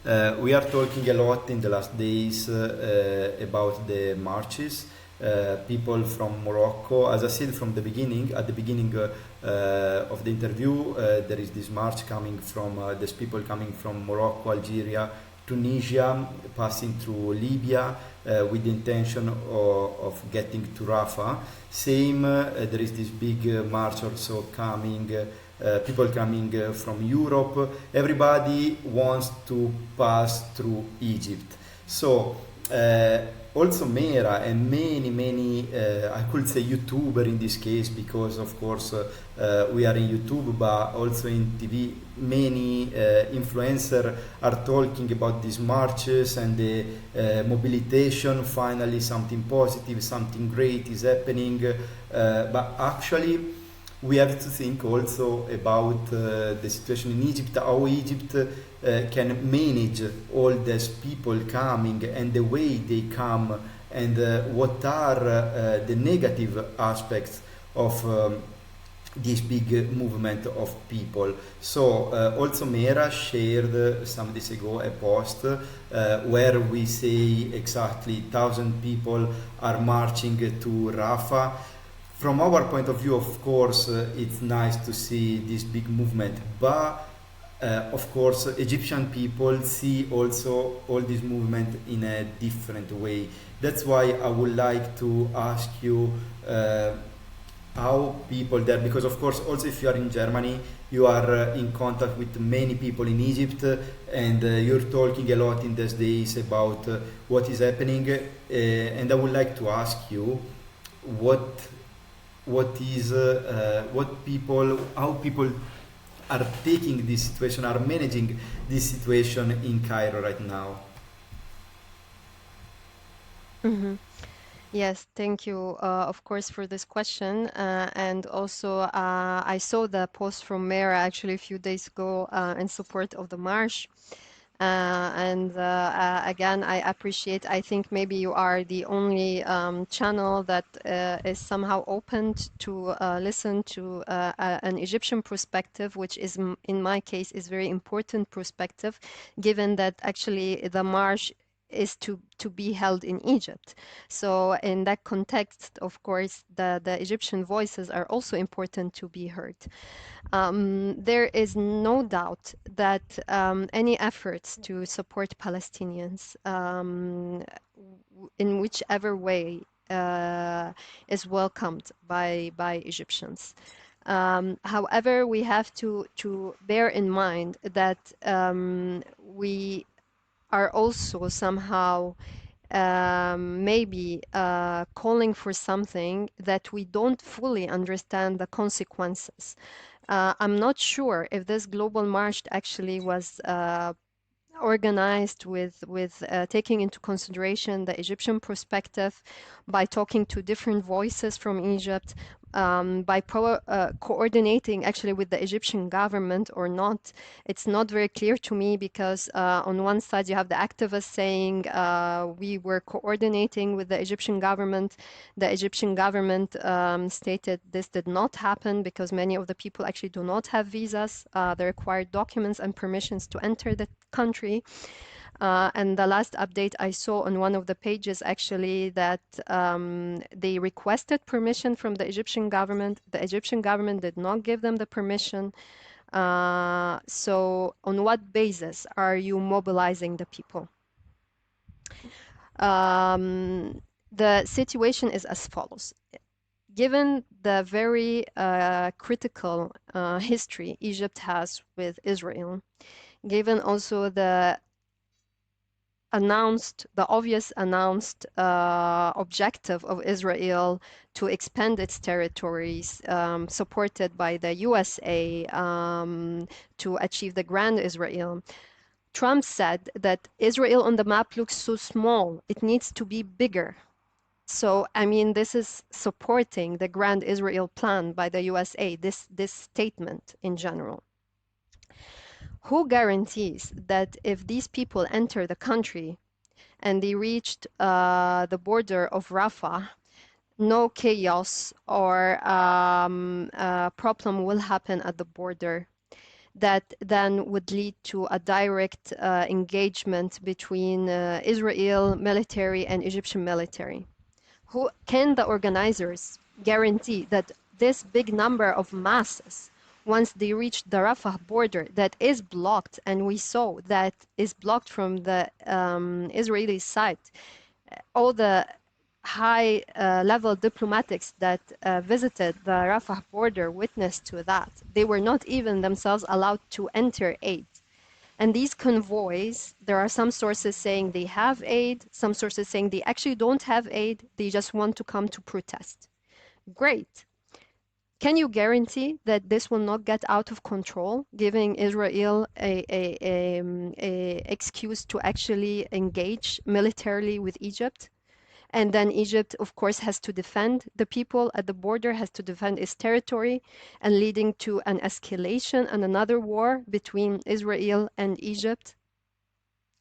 We are talking a lot in the last days about the marches. People from Morocco, as I said from the beginning, at the beginning of the interview, there is this march coming from, there's people coming from Morocco, Algeria, Tunisia, passing through Libya with the intention of getting to Rafah. Same, there is this big march also coming, people coming from Europe. Everybody wants to pass through Egypt. So also Mera and many I could say YouTuber in this case, because of course we are in YouTube, but also in TV many influencers are talking about these marches and the mobilization. Finally something positive, something great is happening, but actually we have to think also about the situation in Egypt, how Egypt can manage all these people coming and the way they come, and what are the negative aspects of this big movement of people. So also Mera shared some days ago a post where we say exactly 1,000 people are marching to Rafah. From our point of view, of course, it's nice to see this big movement, but of course, Egyptian people see also all this movement in a different way. That's why I would like to ask you how people there, because of course, also if you are in Germany, you are in contact with many people in Egypt, and you're talking a lot in these days about what is happening. And I would like to ask you what is what people, how people are taking this situation, are managing this situation in Cairo right now. Mhm. Yes, thank you, of course, for this question. And also, I saw the post from Mera actually a few days ago in support of the march. Again, I appreciate, I think maybe you are the only channel that is somehow opened to listen to an Egyptian perspective, which is, in my case, is very important perspective, given that actually the march is to be held in Egypt. So in that context, of course, the Egyptian voices are also important to be heard. There is no doubt that any efforts to support Palestinians in whichever way is welcomed by Egyptians. However, we have to bear in mind that we are also somehow maybe calling for something that we don't fully understand the consequences. I'm not sure if this global march actually was organized with taking into consideration the Egyptian perspective, by talking to different voices from Egypt, by coordinating actually with the Egyptian government or not. It's not very clear to me, because on one side you have the activists saying we were coordinating with the Egyptian government. The Egyptian government stated this did not happen because many of the people actually do not have visas, the required documents and permissions to enter the country. And the last update I saw on one of the pages actually that they requested permission from the Egyptian government. The Egyptian government did not give them the permission. So on what basis are you mobilizing the people? The situation is as follows. Given the very critical history Egypt has with Israel, given also the obvious announced objective of Israel to expand its territories, supported by the USA, to achieve the Grand Israel. Trump said that Israel on the map looks so small, it needs to be bigger. So, I mean, this is supporting the Grand Israel plan by the USA, this statement in general. Who guarantees that if these people enter the country and they reached the border of Rafah, no chaos or problem will happen at the border? that then would lead to a direct engagement between Israel military and Egyptian military. Who can the organizers guarantee that this big number of masses, once they reach the Rafah border that is blocked, and we saw that is blocked from the Israeli side, all the high level diplomatics that visited the Rafah border witnessed to that. They were not even themselves allowed to enter aid. And these convoys, there are some sources saying they have aid, some sources saying they actually don't have aid, they just want to come to protest. Great. Can you guarantee that this will not get out of control, giving Israel a excuse to actually engage militarily with Egypt? And then Egypt, of course, has to defend the people at the border, has to defend its territory, and leading to an escalation and another war between Israel and Egypt.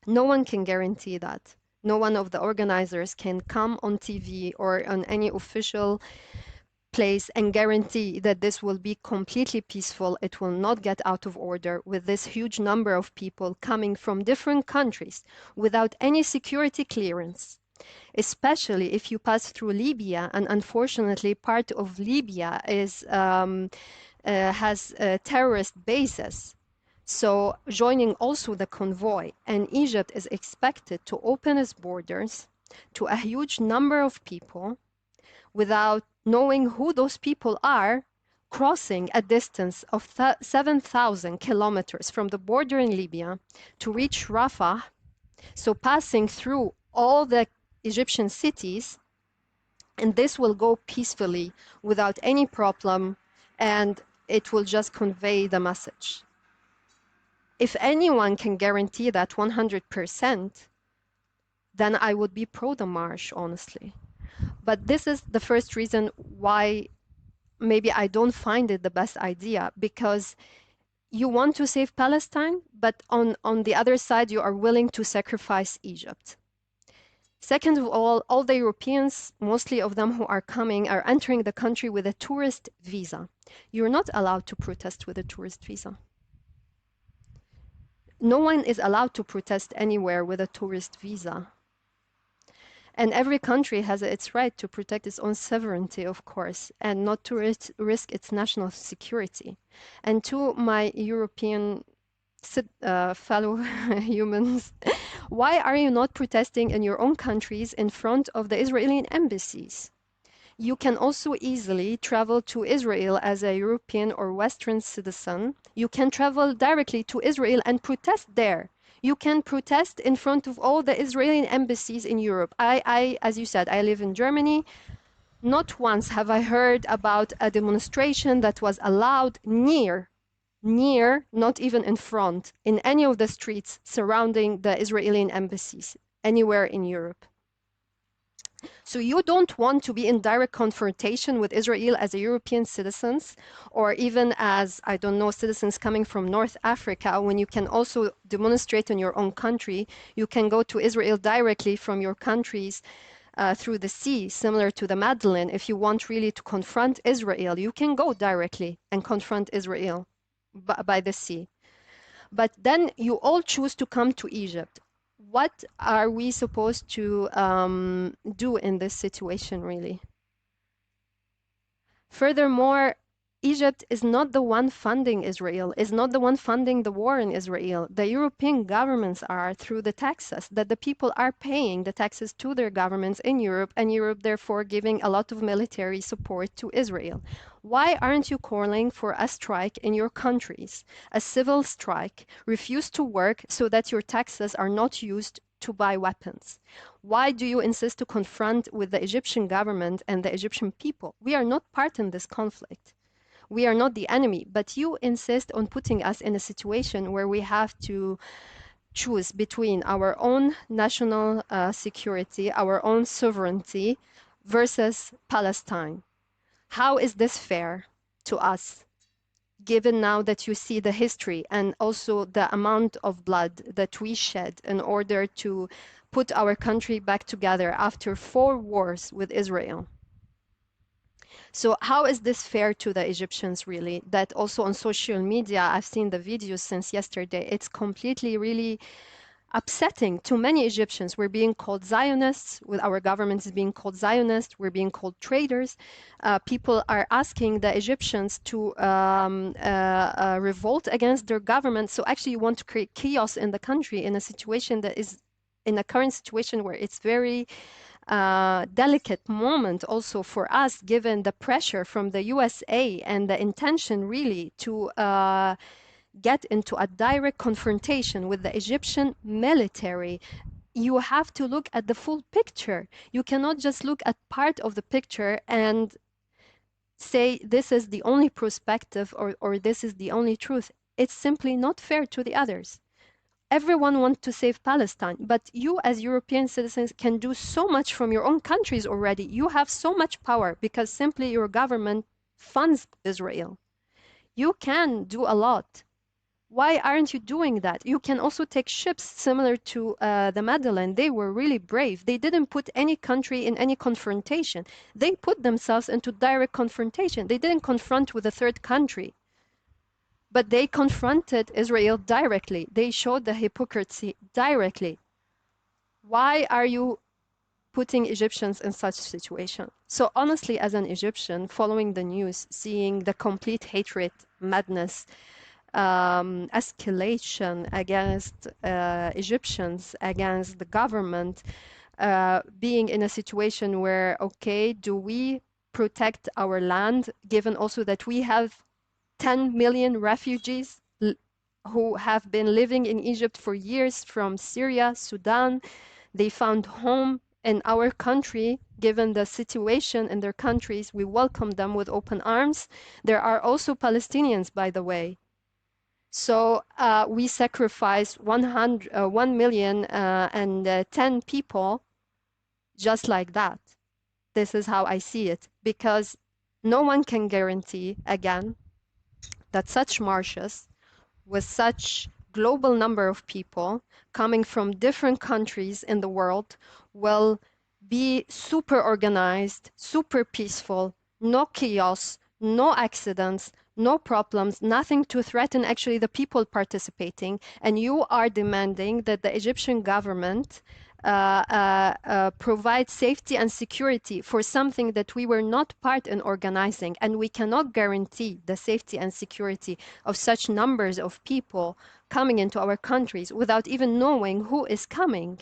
No one can guarantee that. No one of the organizers can come on TV or on any official place and guarantee that this will be completely peaceful. It will not get out of order with this huge number of people coming from different countries without any security clearance. Especially if you pass through Libya, and unfortunately part of Libya has terrorist bases. So joining also the convoy, and Egypt is expected to open its borders to a huge number of people without knowing who those people are, crossing a distance of 7,000 kilometers from the border in Libya to reach Rafah, so passing through all the Egyptian cities, and this will go peacefully without any problem, and it will just convey the message. If anyone can guarantee that 100%, then I would be pro the march, honestly. But this is the first reason why maybe I don't find it the best idea, because you want to save Palestine, but on the other side, you are willing to sacrifice Egypt. Second of all the Europeans, mostly of them who are coming, are entering the country with a tourist visa. You're not allowed to protest with a tourist visa. No one is allowed to protest anywhere with a tourist visa. And every country has its right to protect its own sovereignty, of course, and not to risk its national security. And to my European fellow humans, why are you not protesting in your own countries in front of the Israeli embassies? You can also easily travel to Israel as a European or Western citizen. You can travel directly to Israel and protest there. You can protest in front of all the Israeli embassies in Europe. As you said, I live in Germany. Not once have I heard about a demonstration that was allowed near, not even in front, in any of the streets surrounding the Israeli embassies anywhere in Europe. So you don't want to be in direct confrontation with Israel as a European citizens, or even as, I don't know, citizens coming from North Africa, when you can also demonstrate in your own country. You can go to Israel directly from your countries through the sea, similar to the Madeleine. If you want really to confront Israel, you can go directly and confront Israel by the sea. But then you all choose to come to Egypt. What are we supposed to do in this situation, really? Furthermore, Egypt is not the one funding Israel, is not the one funding the war in Israel. The European governments are, through the taxes that the people are paying, the taxes to their governments in Europe, and Europe therefore giving a lot of military support to Israel. Why aren't you calling for a strike in your countries, a civil strike, refuse to work so that your taxes are not used to buy weapons? Why do you insist to confront with the Egyptian government and the Egyptian people? We are not part in this conflict. We are not the enemy, but you insist on putting us in a situation where we have to choose between our own national security, our own sovereignty, versus Palestine. How is this fair to us, given now that you see the history and also the amount of blood that we shed in order to put our country back together after 4 wars with Israel? So how is this fair to the Egyptians, really? That also on social media, I've seen the videos since yesterday. It's completely really upsetting to many Egyptians. We're being called Zionists, with our government is being called Zionist, we're being called traitors. People are asking the Egyptians to revolt against their government. So actually you want to create chaos in the country in a situation that is, in a current situation where it's very delicate moment also for us, given the pressure from the USA and the intention really to get into a direct confrontation with the Egyptian military. You have to look at the full picture. You cannot just look at part of the picture and say this is the only perspective, or this is the only truth. It's simply not fair to the others. Everyone wants to save Palestine, but you as European citizens can do so much from your own countries already. You have so much power because simply your government funds Israel. You can do a lot. Why aren't you doing that? You can also take ships similar to the Madeleine. They were really brave. They didn't put any country in any confrontation. They put themselves into direct confrontation. They didn't confront with a third country, but they confronted Israel directly. They showed the hypocrisy directly. Why are you putting Egyptians in such situation? So honestly, as an Egyptian, following the news, seeing the complete hatred, madness, escalation against Egyptians, against the government, being in a situation where, okay, do we protect our land, given also that we have 10 million refugees who have been living in Egypt for years from Syria, Sudan. They found home in our country. Given the situation in their countries, we welcome them with open arms. There are also Palestinians, by the way. So we sacrificed 1 million and 10 people just like that. This is how I see it, because no one can guarantee, again, that such marches with such global number of people coming from different countries in the world will be super organized, super peaceful, no chaos, no accidents, no problems, nothing to threaten actually the people participating. And you are demanding that the Egyptian government provide safety and security for something that we were not part in organizing, and we cannot guarantee the safety and security of such numbers of people coming into our countries without even knowing who is coming.